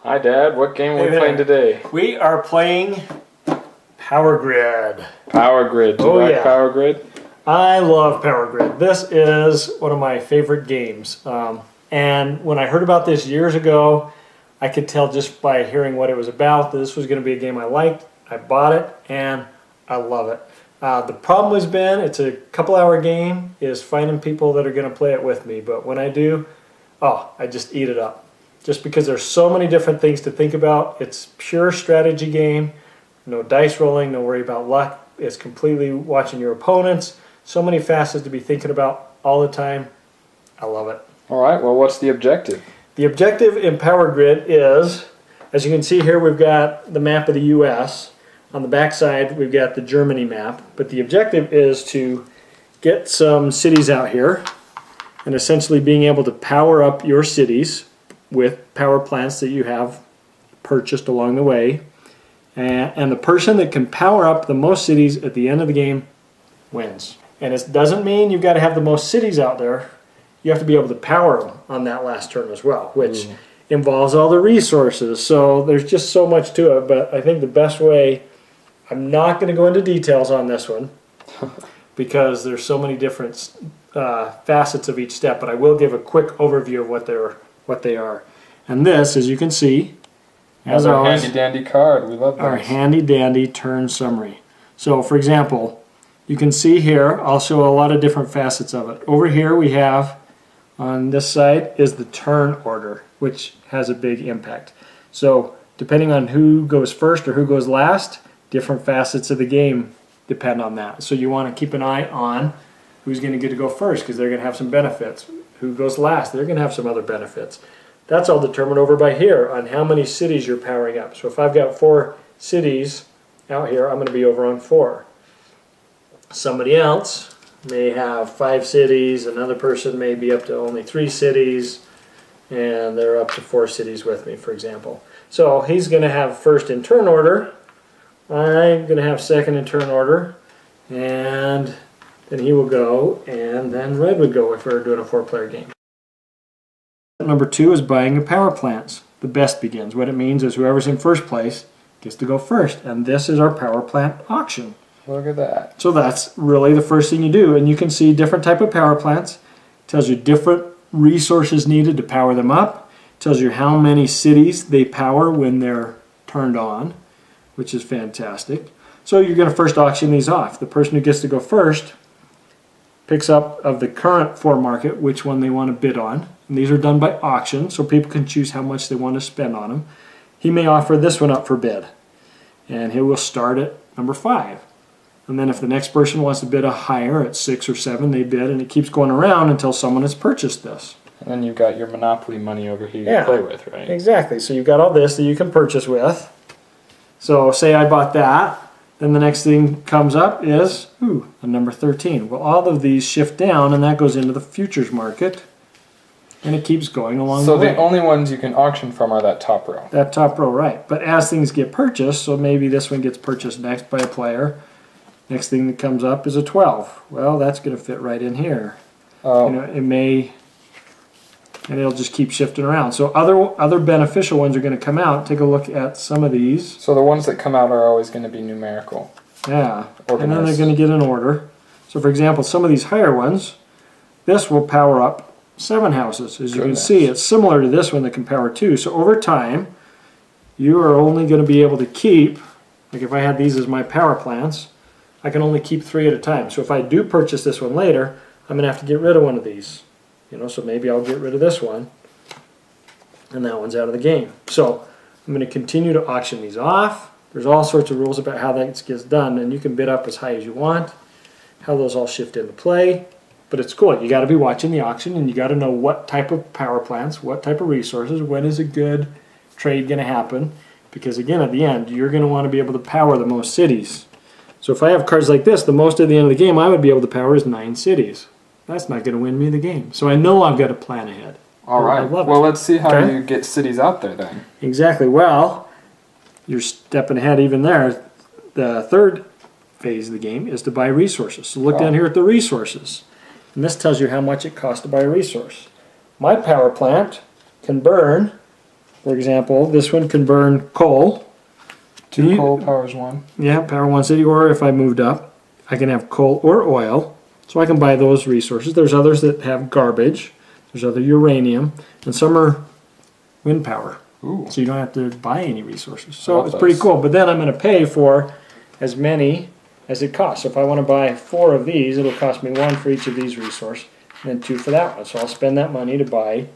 Hi, Dad. What game are we playing today? We are playing Power Grid. Power Grid. Do you like Power Grid? I love Power Grid. This is one of my favorite games. And when I heard about this years ago, I could tell just by hearing what it was about that this was going to be a game I liked. I bought it, and I love it. The problem has been, it's a couple-hour game, is finding people that are going to play it with me. But when I do, I just eat it up. Just because there's so many different things to think about. It's pure strategy game. No dice rolling, no worry about luck. It's completely watching your opponents. So many facets to be thinking about all the time. I love it. All right, well, what's the objective? The objective in Power Grid is, as you can see here, we've got the map of the U.S. On the back side, we've got the Germany map. But the objective is to get some cities out here and essentially being able to power up your cities with power plants that you have purchased along the way. And the person that can power up the most cities at the end of the game wins. And it doesn't mean you've got to have the most cities out there. You have to be able to power them on that last turn as well, which involves all the resources. So there's just so much to it. But I think the best way, I'm not going to go into details on this one because there's so many different facets of each step. But I will give a quick overview of what they are. And this, as you can see, as always, handy dandy card. We love this. Our handy dandy turn summary. So, for example, you can see here, I'll show a lot of different facets of it. Over here we have, on this side, is the turn order, which has a big impact. So, depending on who goes first or who goes last, different facets of the game depend on that. So you want to keep an eye on who's going to get to go first because they're going to have some benefits. Who goes last, they're going to have some other benefits. That's all determined over by here on how many cities you're powering up. So if I've got 4 cities out here, I'm going to be over on 4. Somebody else may have 5 cities, another person may be up to only 3 cities, and they're up to 4 cities with me, for example. So he's going to have first in turn order, I'm going to have second in turn order, and then he will go, and then red would go if we were doing a 4-player game. Number 2 is buying the power plants. The best begins. What it means is whoever's in first place gets to go first, and this is our power plant auction. Look at that. So that's really the first thing you do, and you can see different type of power plants. It tells you different resources needed to power them up. It tells you how many cities they power when they're turned on, which is fantastic. So you're going to first auction these off. The person who gets to go first picks up of the current 4 market which one they want to bid on. And these are done by auction, so people can choose how much they want to spend on them. He may offer this one up for bid, and he will start at number 5. And then if the next person wants to bid a higher at 6 or 7, they bid, and it keeps going around until someone has purchased this. And then you've got your Monopoly money over here to play with, right? Exactly. So you've got all this that you can purchase with. So say I bought that. Then the next thing comes up is, a number 13. Well, all of these shift down, and that goes into the futures market, and it keeps going along the way. So the only ones you can auction from are that top row. That top row, right. But as things get purchased, so maybe this one gets purchased next by a player, next thing that comes up is a 12. Well, that's going to fit right in here. It may, and it'll just keep shifting around. So other beneficial ones are going to come out. Take a look at some of these. So the ones that come out are always going to be numerical. Yeah, Organized. and then they're going to get an order. So for example, some of these higher ones, this will power up 7 houses. As you can see, it's similar to this one that can power 2. So over time, you are only going to be able to keep, like if I had these as my power plants, I can only keep 3 at a time. So if I do purchase this one later, I'm going to have to get rid of one of these. So maybe I'll get rid of this one, and that one's out of the game. So I'm going to continue to auction these off. There's all sorts of rules about how that gets done, and you can bid up as high as you want, how those all shift into play. But it's cool. You got to be watching the auction, and you got to know what type of power plants, what type of resources, when is a good trade going to happen. Because again, at the end, you're going to want to be able to power the most cities. So if I have cards like this, the most at the end of the game I would be able to power is 9 cities. That's not going to win me the game. So I know I've got to plan ahead. All right. Well, let's see how you get cities out there then. Exactly. Well, you're stepping ahead even there. The third phase of the game is to buy resources. So look down here at the resources. And this tells you how much it costs to buy a resource. My power plant can burn For example, this one can burn coal. 2 coal powers 1. Yeah, power 1 city, or if I moved up, I can have coal or oil. So I can buy those resources. There's others that have garbage. There's other uranium, and some are wind power. Ooh. So you don't have to buy any resources. So Love it's pretty those. cool. But then I'm going to pay for as many as it costs. So if I want to buy 4 of these, it'll cost me 1 for each of these resources, and then 2 for that one. So I'll spend that money to buy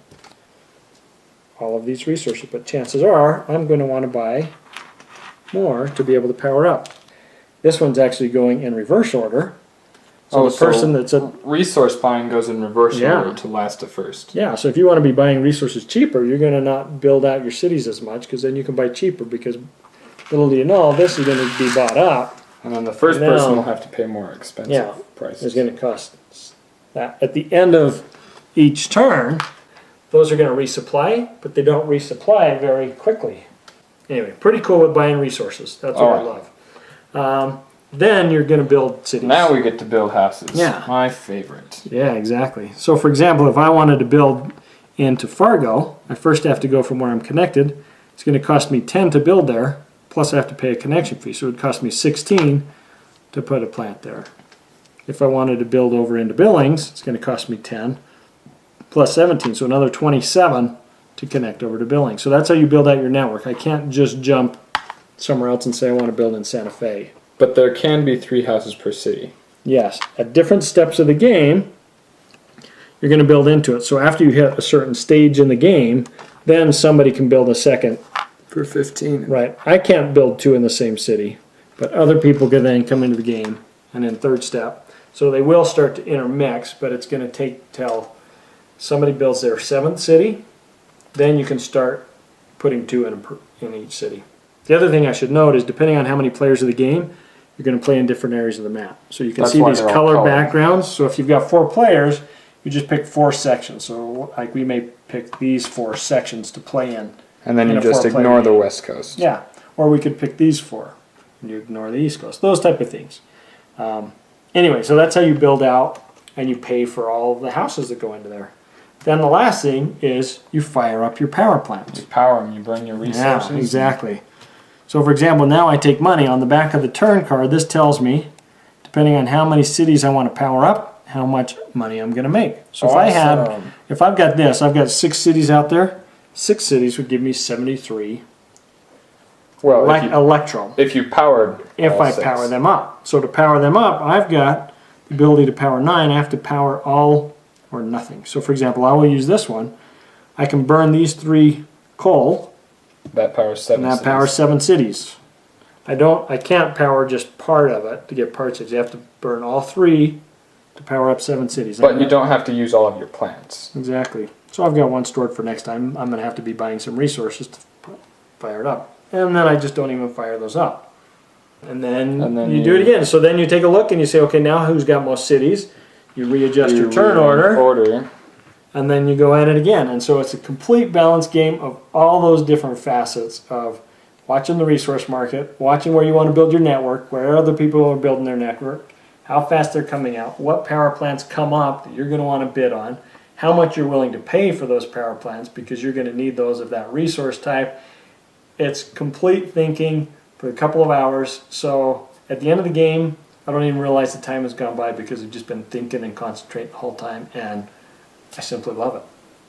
all of these resources. But chances are I'm going to want to buy more to be able to power up. This one's actually going in reverse order. So the person that's a resource buying goes in reverse Yeah. order to last to first. yeah. So if you want to be buying resources cheaper, you're going to not build out your cities as much because then you can buy cheaper. Because little do you know, this is going to be bought up. And then the first Now- person will have to pay more expensive Yeah. prices. It's going to cost that. At the end of each turn, those are going to resupply, but they don't resupply very quickly. Anyway, pretty cool with buying resources. That's what I Alright. love. Then you're going to build cities. Now we get to build houses. Yeah. My favorite. Yeah, exactly. So for example, if I wanted to build into Fargo, I first have to go from where I'm connected. It's going to cost me 10 to build there, plus I have to pay a connection fee. So it would cost me 16 to put a plant there. If I wanted to build over into Billings, it's going to cost me 10 plus 17, so another 27 to connect over to Billings. So that's how you build out your network. I can't just jump somewhere else and say I want to build in Santa Fe. But there can be 3 houses per city. Yes, at different steps of the game, you're going to build into it. So after you hit a certain stage in the game, then somebody can build a second. For 15. Right, I can't build 2 in the same city, but other people can then come into the game, and then third step. So they will start to intermix, but it's going to take till somebody builds their 7th city, then you can start putting 2 in each city. The other thing I should note is depending on how many players of the game, you're going to play in different areas of the map. So you can That's see why these they're all color colored. backgrounds. So if you've got 4 players, you just pick 4 sections. So like we may pick these 4 sections to play in. And then In you a just 4-player ignore the game. West Coast. Yeah, or we could pick these 4 and you ignore the East Coast. Those type of things. Anyway, so that's how you build out and you pay for all of the houses that go into there. Then the last thing is you fire up your power plants. You power them, you burn your resources. Yeah, exactly. So for example, now I take money. On the back of the turn card, this tells me, depending on how many cities I want to power up, how much money I'm going to make. So Awesome. if I've got this, I've got 6 cities out there, 6 cities would give me 73 Well, electron if you powered if all I 6. power them up. So to power them up, I've got the ability to power 9. I have to power all or nothing. So for example, I will use this one. I can burn these 3 coal, That powers 7 and that cities. powers 7 cities. I can't power just part of it to get parts. You have to burn all 3 to power up 7 cities. But you don't have to use all of your plants. Exactly. So I've got 1 stored for next time. I'm going to have to be buying some resources to fire it up. And then I just don't even fire those up. And then you do it again. So then you take a look and you say, okay, now who's got most cities? You readjust your turn order. And then you go at it again. And so it's a complete balance game of all those different facets of watching the resource market, watching where you want to build your network, where other people are building their network, how fast they're coming out, what power plants come up that you're going to want to bid on, how much you're willing to pay for those power plants because you're going to need those of that resource type. It's complete thinking for a couple of hours. So at the end of the game, I don't even realize the time has gone by because I've just been thinking and concentrating the whole time, and I simply love it.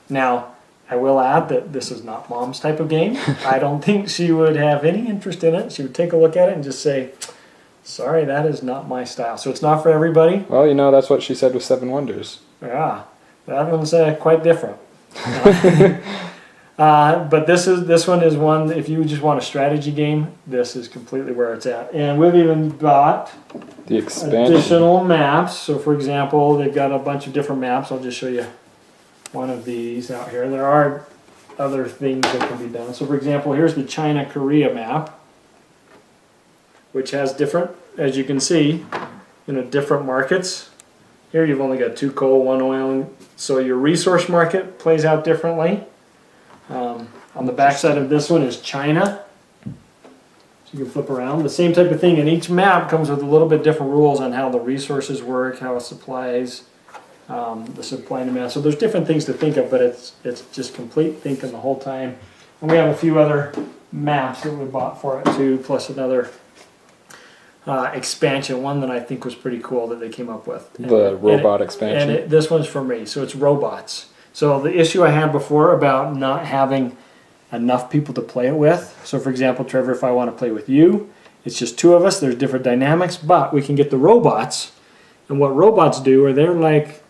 Now, I will add that this is not Mom's type of game. I don't think she would have any interest in it. She would take a look at it and just say, sorry, that is not my style. So it's not for everybody. Well, that's what she said with 7 Wonders. Yeah, that one's quite different. But this one is one, if you just want a strategy game, this is completely where it's at. And we've even bought The expansion. additional maps. So for example, they've got a bunch of different maps. I'll just show you one of these out here. There are other things that can be done. So for example, here's the China-Korea map, which has different, as you can see, different markets. Here you've only got 2 coal, 1 oil, so your resource market plays out differently. On the back side of this one is China. So you can flip around. The same type of thing, and each map comes with a little bit different rules on how the resources work, how it supplies, the supply and demand. So there's different things to think of, but it's just complete thinking the whole time. And we have a few other maps that we bought for it too, plus another expansion, one that I think was pretty cool that they came up with. The robot expansion. And this one's for me, so it's robots. So the issue I had before about not having enough people to play it with. So for example, Trevor, if I want to play with you, it's just two of us, there's different dynamics, but we can get the robots. And what robots do are they're like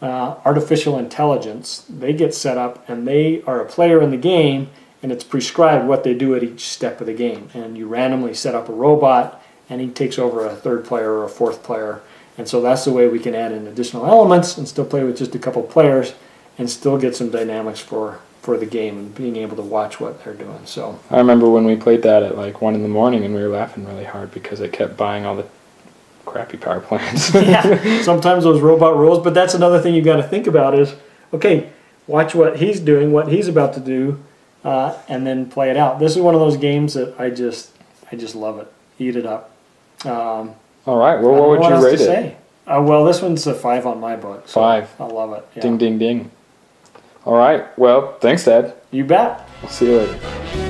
artificial intelligence. They get set up and they are a player in the game, and it's prescribed what they do at each step of the game. And you randomly set up a robot and he takes over a third player or a fourth player. And so that's the way we can add in additional elements and still play with just a couple players and still get some dynamics for the game and being able to watch what they're doing. So I remember when we played that at like 1 in the morning and we were laughing really hard because it kept buying all the crappy power plants. yeah, sometimes those robot rolls, but that's another thing you got to think about is, okay, watch what he's doing, what he's about to do, and then play it out. This is one of those games that I just love it. Eat it up. All right. Well, what would you rate it? Well, this one's a 5 on my book. So 5. I love it. Yeah. Ding, ding, ding. All right. Well, thanks, Dad. You bet. I'll see you later.